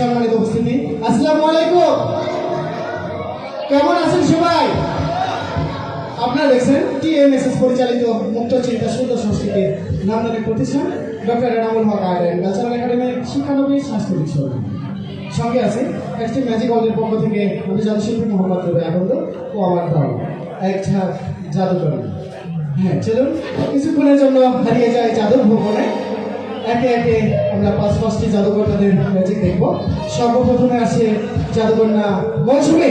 সম্মানিত উপস্থিতি, আসসালামু আলাইকুম। কেমন আছেন সবাই? আপনারা দেখছেন টিএমএসএস পরিচালিত মুক্ত চিন্তা সুন্দর সংস্কৃতির নান্দনিক প্রতিষ্ঠান doctor Enamul Haque art and cultural একাডেমির শিক্ষানবী সাংস্কৃতিক সমিতি। সঙ্গে আছে একটি ম্যাজিক ওয়ার্ল্ডের পক্ষ থেকে আমি জাদুশিল্পী মোহাম্মদ রবি আনন্দ ও আমার দল এক ঝাঁক জাদুকর। হ্যাঁ, চলুন কিছুক্ষণের জন্য হারিয়ে যায় জাদুর ভ্রমণে। একে একে আমরা পাঁচটি জাদুকরদের ম্যাজিক দেখব। সর্বপ্রথমে আসে জাদুকন্যা মৌসুমী।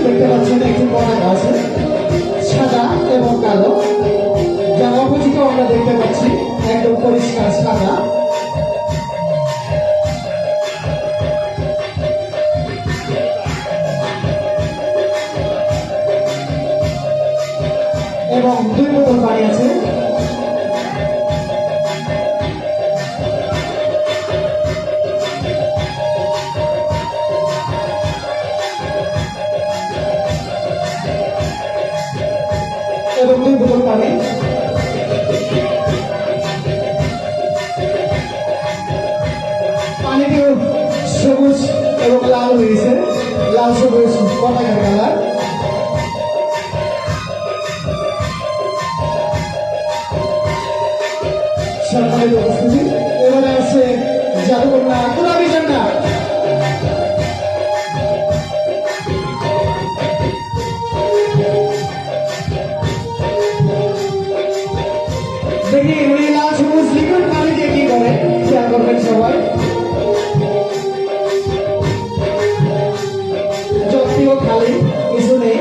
দেখতে পাচ্ছেন একটি পতাকা আছে সাদা এবং কালো, যার অপোজিটে আমরা দেখতে পাচ্ছি একদম পরিষ্কার সাদা। এবং 2 বোতল পানি আছে। এবং 2 বোতল পানি। পানিটি সবুজ এবং লাল হয়েছে, লাল সবুজ পতাকার কালার। সম্মানিত উপস্থিতি, এবারে আছে জাদুকন্যা গোলাপি ঝান্ডা। দেখি উনি লাল সবুজ লিকুইড পানি দিয়ে কি করে, খেয়াল করবেন সবাই। যদিও খালি কিছু নেই।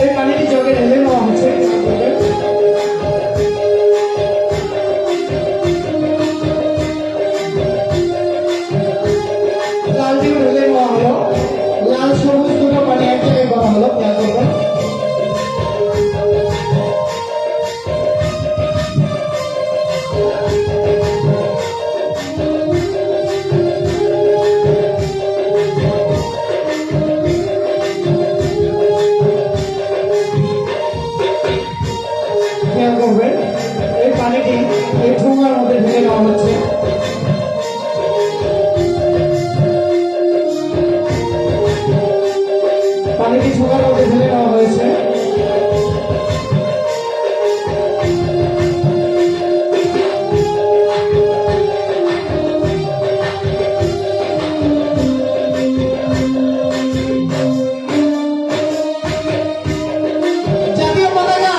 এই পানিটি জগে ঢেলে নেওয়া হচ্ছে। লালটিও ঢেলে নেওয়া হলো, লাল সবুজ দুটো পানি এক জায়গায় করা হলো, খেয়াল করবেন। খেয়াল করবেন এই পানিটি এই ঠোঙার মধ্যে ঢেলে নেওয়া হচ্ছে। পানিটি ঠোঙার মধ্যে ঢেলে নেওয়া হয়েছে। জাতীয় পতাকা।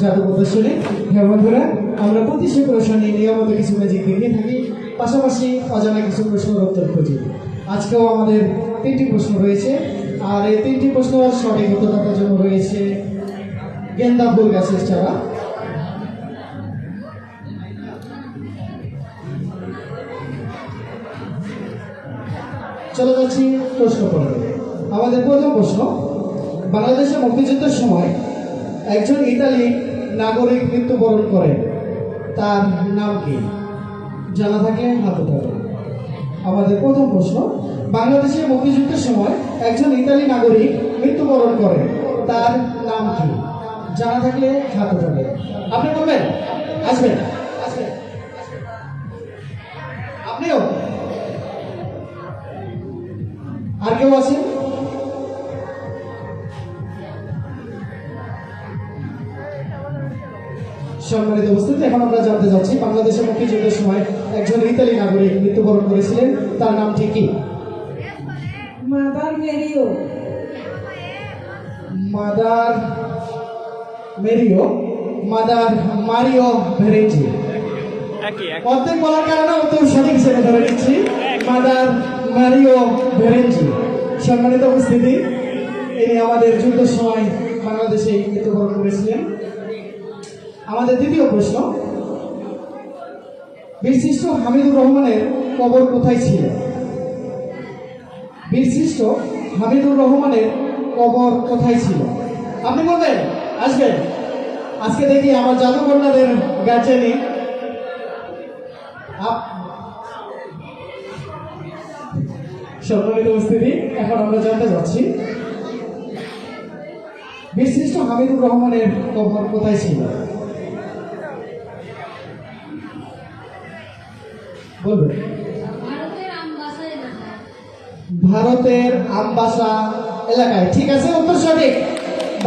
জাদু প্রদর্শনী। হ্যাঁ বন্ধুরা, আমরা প্রতি শুক্রশনি নিয়মিত কিছু ম্যাজিক দেখে থাকি, পাশাপাশি অজানা কিছু প্রশ্নের উত্তর খুঁজি। আজকেও আমাদের 3টি প্রশ্ন রয়েছে, আর এই 3টি প্রশ্ন সঠিক উত্তর দেওয়ার জন্য রয়েছে গেন্দা ফুল গাছের চারা। চলে যাচ্ছি প্রশ্ন পর্বে। আমাদের প্রথম প্রশ্ন, বাংলাদেশের মুক্তিযুদ্ধের সময় একজন ইতালি নাগরিক মৃত্যুবরণ করেন, তার নাম কি? জানা থাকলে হাত উঠাবেন। আমাদের প্রথম প্রশ্ন, বাংলাদেশের মুক্তিযুদ্ধের সময় একজন ইতালি নাগরিক মৃত্যুবরণ করেন, তার নাম কি? জানা থাকলে হাত উঠাবেন। আপনি বলবেন? আসবেন? আপনিও? আর কেউ আছেন? সম্মানিত উপস্থিতি, এখন আমরা জানতে যাচ্ছি বাংলাদেশের মুক্তিযুদ্ধের সময় একজন ইতালি নাগরিক মৃত্যুবরণ করেছিলেন, তার নামটি কি? Mother Mario. Mother Mario, mother Mario ভেরেঞ্জি। অর্ধেক বলার কারণে উত্তর সঠিক হিসেবে ধরে নিচ্ছি, মাদার মারিও ভেরেঞ্জি। সম্মানিত উপস্থিতি, ইনি আমাদের যুদ্ধের সময় বাংলাদেশে মৃত্যুবরণ করেছিলেন। আমাদের দ্বিতীয় প্রশ্ন, বীরশ্রেষ্ঠ হামিদুর রহমানের কবর কোথায় ছিল? বীরশ্রেষ্ঠ হামিদুর রহমানের কবর কোথায় ছিল? আপনি বলবেন? আসবেন? আজকে দেখি আমার জাদুকন্যাদের গার্জেনই। সম্মানিত উপস্থিতি, এখন আমরা জানতে যাচ্ছি বীরশ্রেষ্ঠ হামিদুর রহমানের কবর কোথায় ছিল? বলবেন? ভারতের আমবাসা এলাকায়। ঠিক আছে, উত্তর সঠিক।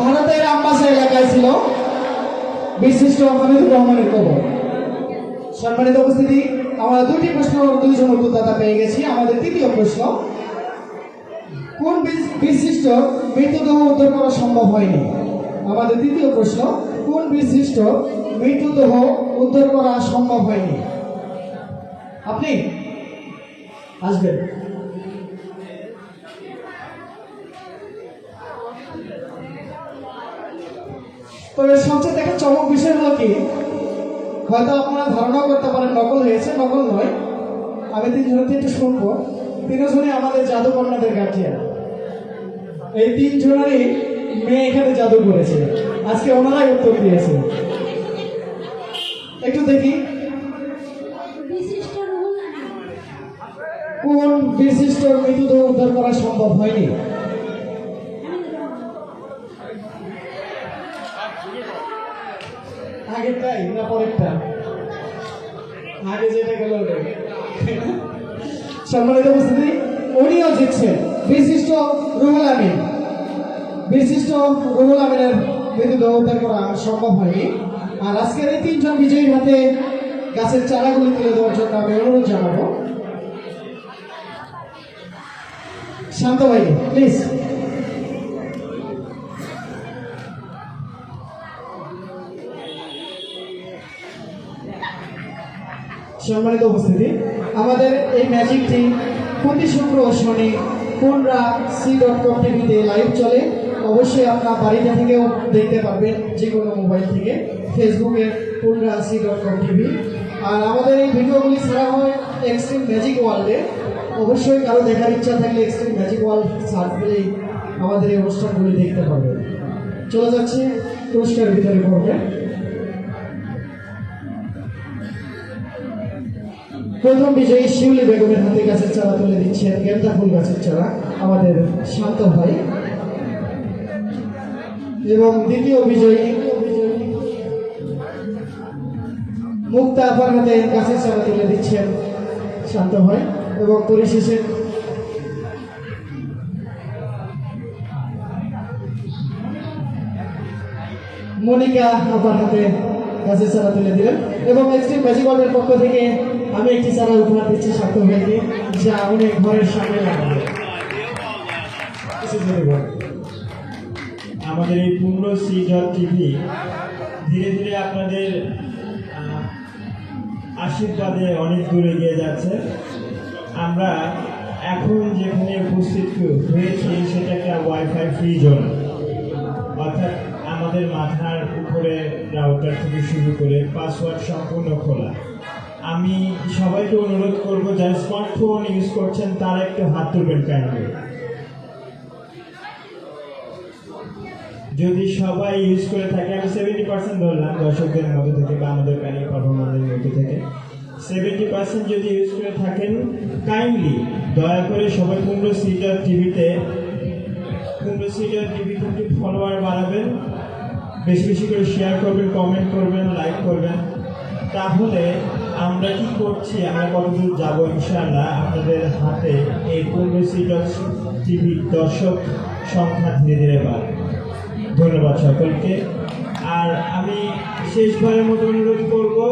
ভারতের আমবাসা এলাকায় ছিল বীরশ্রেষ্ঠ হামিদুর রহমানের কবর। সম্মানিত উপস্থিতি, আমরা 2টি প্রশ্ন 2জন উত্তরদাতা পেয়ে গেছি। আমাদের তৃতীয় প্রশ্ন, কোন বীরশ্রেষ্ঠ মৃতদেহ উদ্ধার করা সম্ভব হয়নি? আমাদের তৃতীয় প্রশ্ন, কোন বীরশ্রেষ্ঠ মৃতদেহ উদ্ধার করা সম্ভব হয়নি? আপনি আসবেন? তবে সবচেয়ে দেখা চমক বিষয় হলো কি, হয়তো আপনারা ধারণাও করতে পারেন নকল হয়েছে, নকল নয়। আমি 3জনকে একটু শুনবো। 3জনই আমাদের জাদুকন্যাদের গার্জিয়ান। এই 3জনেরই মেয়ে এখানে জাদু করেছে, আজকে ওনারাই উত্তর দিয়েছে। একটু দেখি কোন বীরশ্রেষ্ঠ মৃতদেহ উদ্ধার করা সম্ভব হয়নি? আগেরটাই না পরেরটা? আগে যেটা গেল। সম্মানিত উপস্থিতি, উনিও জিতছেন, বীরশ্রেষ্ঠ রুহুল আমিন। বীরশ্রেষ্ঠ রুহুল আমিনের মৃতদেহ উদ্ধার করা সম্ভব হয়নি। আর আজকের এই 3জন বিজয়ীর হাতে গাছের চারাগুলি তুলে দেওয়ার জন্য আমি অনুরোধ জানাবো শান্ত ভাইকে, প্লিজ। সম্মানিত উপস্থিতি, আমাদের এই ম্যাজিকটি প্রতি শুক্র ও শনি punra.c.com টিভিতে লাইভ চলে। অবশ্যই আপনার বাড়িতে থেকেও দেখতে পারবেন, যে কোনো মোবাইল থেকে, ফেসবুকের punra.c.com টিভি। আর আমাদের এই ভিডিওগুলি ছাড়া হয় এক্সট্রিম ম্যাজিক ওয়ার্ল্ডে। অবশ্যই কারো দেখার ইচ্ছা থাকলে এক্সট্রিম ম্যাজিক ওয়ার্ল্ড সার্চ দিলেই আমাদের এই অনুষ্ঠানগুলি দেখতে পারবেন। চলে যাচ্ছে পুরস্কার বিতরণ পর্বে। প্রথম বিজয়ী শিউলি বেগমের হাতে গাছের চারা তুলে দিচ্ছেন গেন্দা ফুল গাছের চারা আমাদের শান্ত ভাই, এবং দ্বিতীয় বিজয়ী মুক্তা আপার হাতে গাছের চারা তুলে দিচ্ছেন শান্ত ভাই, এবং পরিশেষে মনিকা আপার হাতে গাছের চারা তুলে দিলেন। এবং এক্সট্রিম ম্যাজিক ওয়ার্ল্ডের পক্ষ থেকে আমি একটি চারা উপহার দিচ্ছি শান্ত ভাইকে, যা উনি ঘরের সামনে লাগাবেন। আমাদের এই পূর্ণ সি.টিভি ধীরে ধীরে আপনাদের আশীর্বাদে অনেক দূরে এগিয়ে যাচ্ছে। আমরা এখন যেখানে উপস্থিত হয়েছি সেটা একটা ওয়াইফাই ফ্রি জোন, অর্থাৎ আমাদের মাথার উপরে রাউটার থেকে শুরু করে পাসওয়ার্ড সম্পূর্ণ খোলা। আমি সবাইকে অনুরোধ করব যারা স্মার্টফোন ইউজ করছেন তারা একটু হাত তুলবেন কাইন্ডলি। যদি সবাই ইউজ করে থাকে, আমি 70% ধরলাম দর্শকদের মধ্যে থেকে বা আমাদের প্যানেল পারফরমারদের মধ্যে থেকে 70% যদি ইউজ করে থাকেন, কাইন্ডলি দয়া করে সবাই কুমড়ো সিটার টিভিতে একটু ফলোয়ার বাড়াবেন, বেশি বেশি করে শেয়ার করবেন, কমেন্ট করবেন, লাইক করবেন। তাহলে আমরা কি করছি, আমরা কতদূর যাবো ইনশাআল্লাহ আপনাদের হাতে এই কুমড়ো সিটার টিভির দর্শক সংখ্যা ধীরে ধীরে বাড়বে। ধন্যবাদ সকলকে। আর আমি শেষবারের মতো অনুরোধ করবো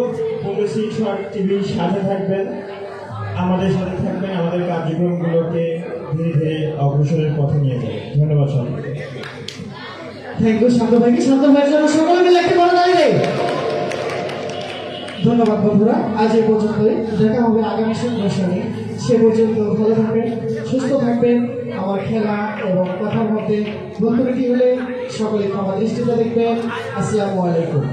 কুমড়ো সিট টিভির সাথে থাকবেন, আমাদের সাথে থাকবেন, আমাদের কার্যক্রমগুলোকে ধীরে ধীরে অগ্রসরের পথে নিয়ে যাবেন। ধন্যবাদ সকলকে। থ্যাংক ইউ শান্ত ভাইকে। শান্ত ভাইয়ের জন্য সকলে মিলে একটি বড় তালি দেই। ধন্যবাদ বন্ধুরা, আজ এই পর্যন্তই। দেখা হবে আগামী শুক্রবারে। সে পর্যন্ত ভালো থাকবেন, সুস্থ থাকবেন। আমার খেলা এবং কথার মধ্যে ভুল ত্রুটি হলে সকলে ক্ষমা দৃষ্টিতে দেখবেন। আসসালামু আলাইকুম।